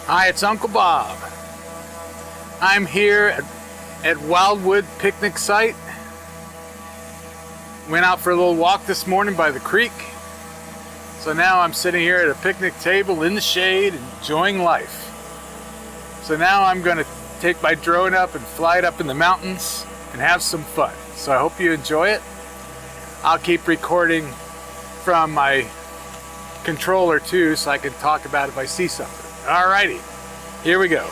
Hi, it's Uncle Bob. I'm here at Wildwood Picnic Site. Went out for a little walk this morning by the creek. So now I'm sitting here at a picnic table in the shade, enjoying life. So now I'm going to take my drone up and fly it up in the mountains and have some fun. So I hope you enjoy it. I'll keep recording from my controller too, so I can talk about it if I see something. Alrighty, here we go.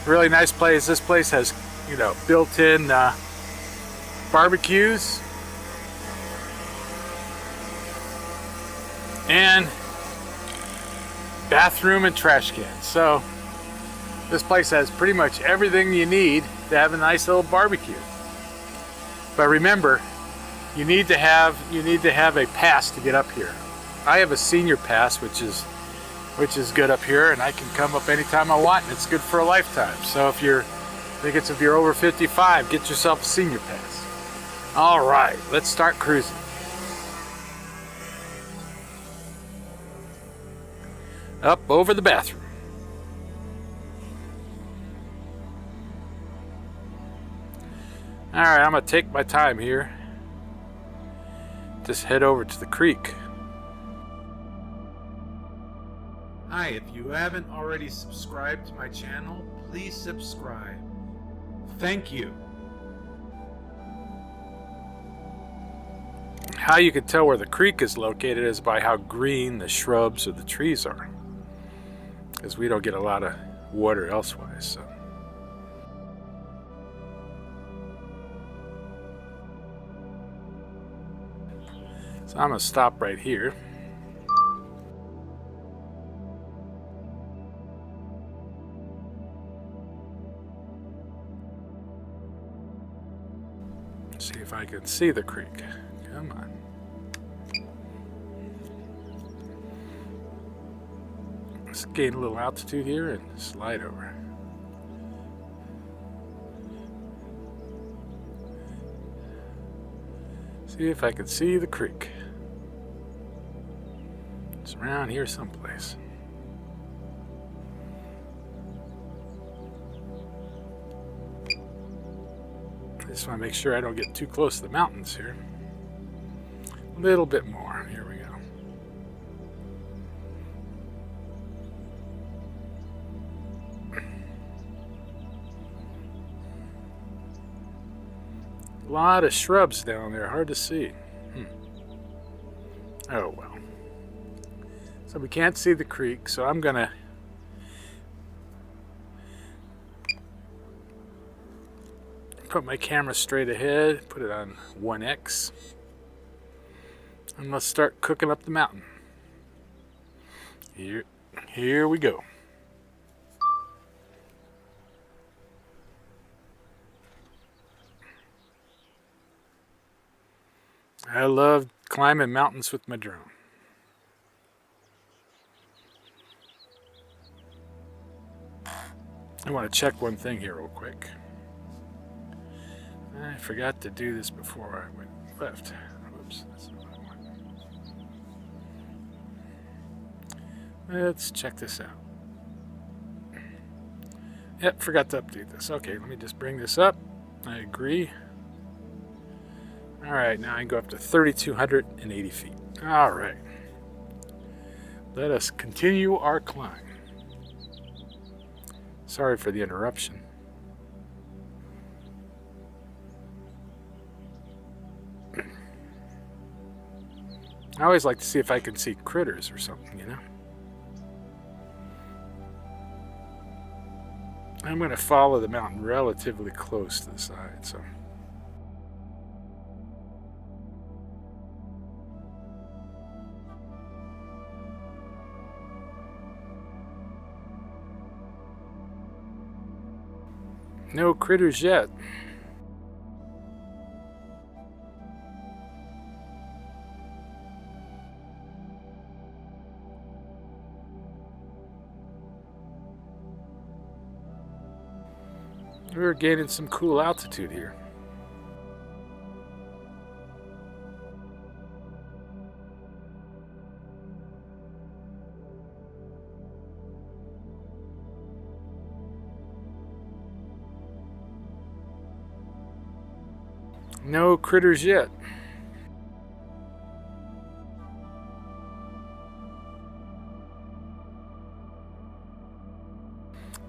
Really nice place. This place has, built-in barbecues and bathroom and trash cans. So this place has pretty much everything you need to have a nice little barbecue. But remember, you need to have a pass to get up here. I have a senior pass, which is good up here, and I can come up anytime I want, and it's good for a lifetime. So if you're over 55, get yourself a senior pass. All right, let's start cruising. Up over the bathroom. All right, I'm gonna take my time here. Just head over to the creek. Hi, if you haven't already subscribed to my channel, please subscribe. Thank you. How you can tell where the creek is located is by how green the shrubs or the trees are, because we don't get a lot of water elsewise. So I'm going to stop right here. See if I can see the creek. Come on. Let's gain a little altitude here and slide over. See if I can see the creek. It's around here someplace. I just want to make sure I don't get too close to the mountains here. A little bit more. Here we go. A lot of shrubs down there, hard to see. Oh well. So we can't see the creek, so I'm gonna put my camera straight ahead, put it on 1x, and let's start cooking up the mountain. Here we go. I love climbing mountains with my drone. I want to check one thing here real quick. I forgot to do this before I went left. Oops, that's not what I want. Let's check this out. Yep, forgot to update this. Okay, let me just bring this up. I agree. All right, now I can go up to 3,280 feet. All right. Let us continue our climb. Sorry for the interruption. I always like to see if I can see critters or something, I'm going to follow the mountain relatively close to the side, so. No critters yet. We're gaining some cool altitude here. No critters yet.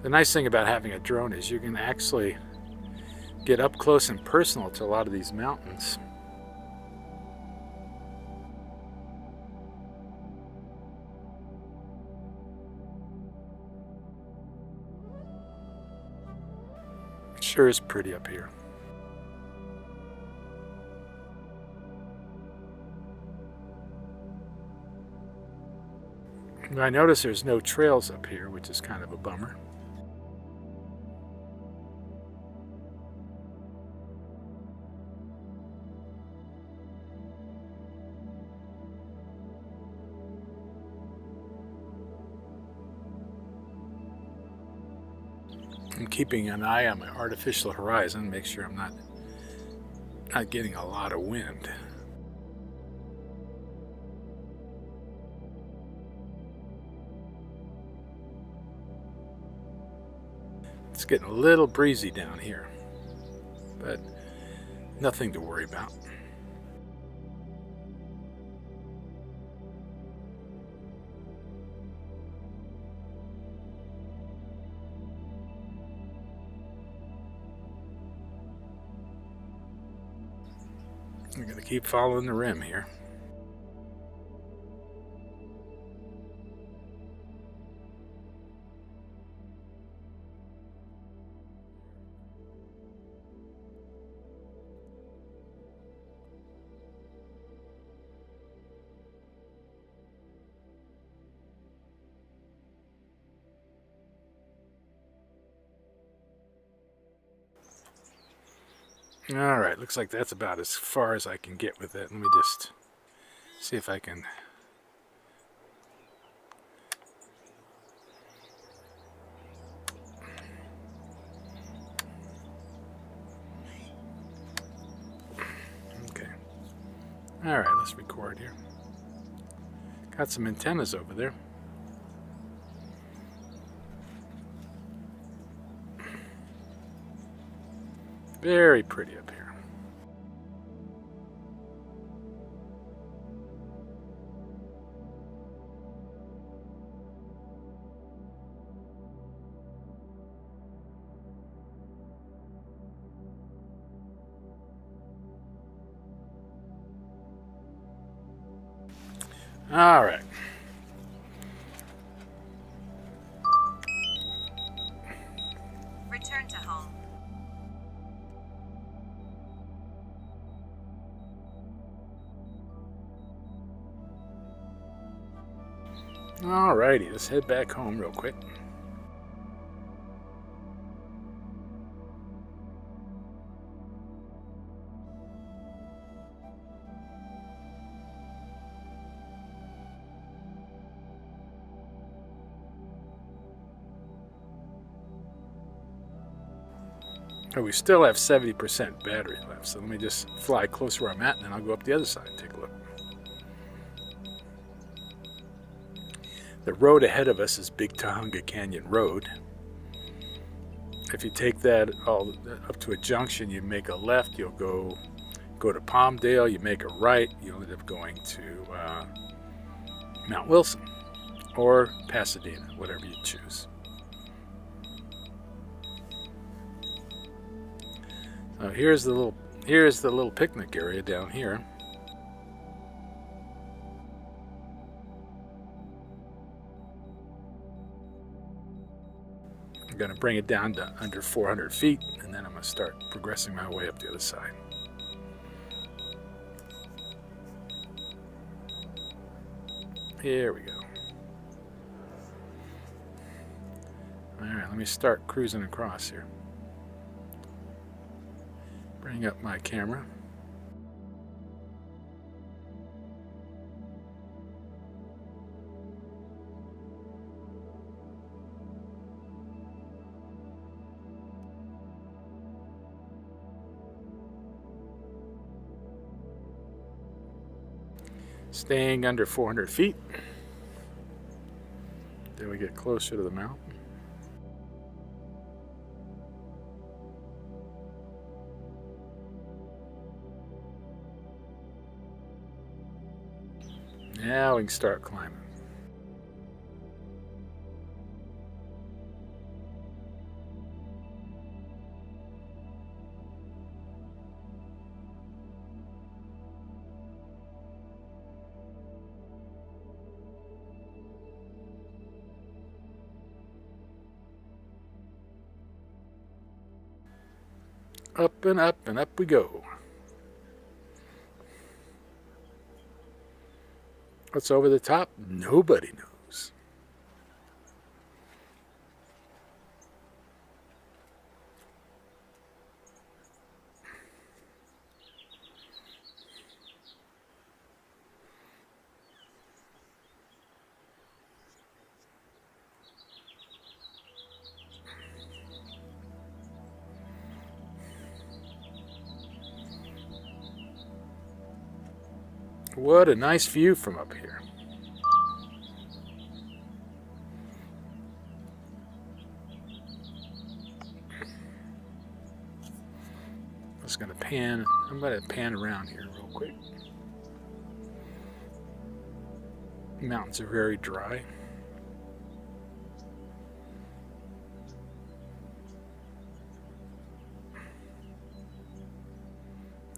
The nice thing about having a drone is you can actually get up close and personal to a lot of these mountains. It sure is pretty up here. I notice there's no trails up here, which is kind of a bummer. I'm keeping an eye on my artificial horizon, make sure I'm not getting a lot of wind. It's getting a little breezy down here, but nothing to worry about. I'm going to keep following the rim here. Alright, looks like that's about as far as I can get with it. Let me just see if I can... Okay. Alright, let's record here. Got some antennas over there. Very pretty up here. All right. Return to home. Alrighty, let's head back home real quick. Oh, we still have 70% battery left, so let me just fly close where I'm at, and then I'll go up the other side and take a look. The road ahead of us is Big Tujunga Canyon Road. If you take that all up to a junction, you make a left, you'll go to Palmdale, you make a right, you'll end up going to Mount Wilson or Pasadena, whatever you choose. So here's the little picnic area down here. I'm going to bring it down to under 400 feet, and then I'm going to start progressing my way up the other side. Here we go. Alright, let me start cruising across here. Bring up my camera. Staying under 400 feet. Then we get closer to the mountain. Now we can start climbing. Up and up and up we go. What's over the top? Nobody knows. What a nice view from up here. I'm going to pan around here real quick. The mountains are very dry.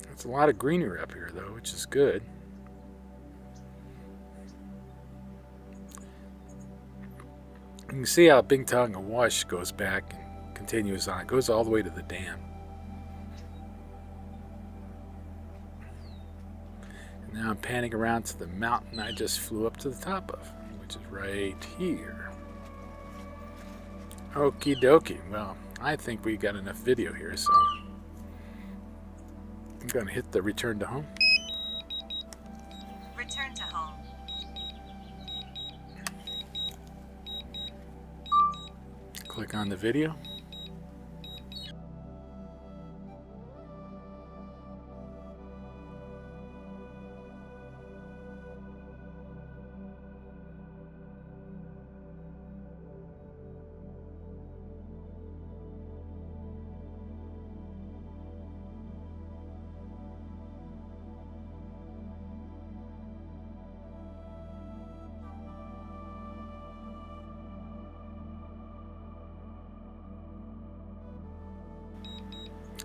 There's a lot of greenery up here though, which is good. You can see how Big Tongue and Wash goes back and continues on. It goes all the way to the dam. And now I'm panning around to the mountain I just flew up to the top of, which is right here. Okie dokie. Well, I think we got enough video here, so I'm going to hit the return to home. Return to home. Click on the video.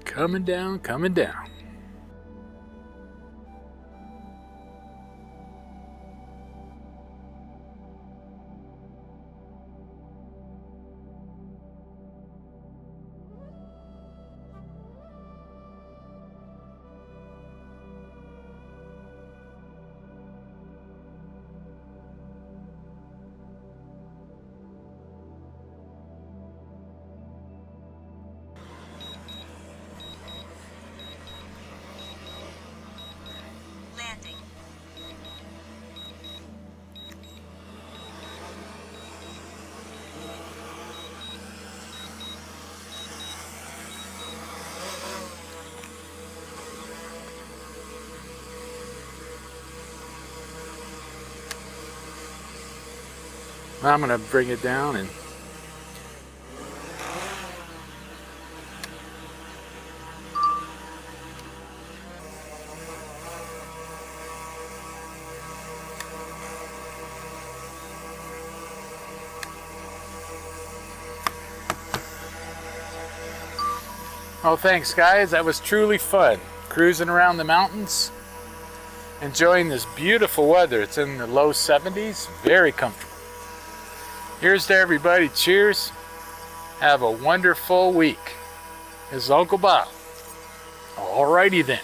Coming down, coming down. Landing. Well, I'm going to bring it down and oh, thanks guys, that was truly fun. Cruising around the mountains, enjoying this beautiful weather. It's in the low 70s, very comfortable. Here's to everybody, cheers. Have a wonderful week. This is Uncle Bob. Alrighty then.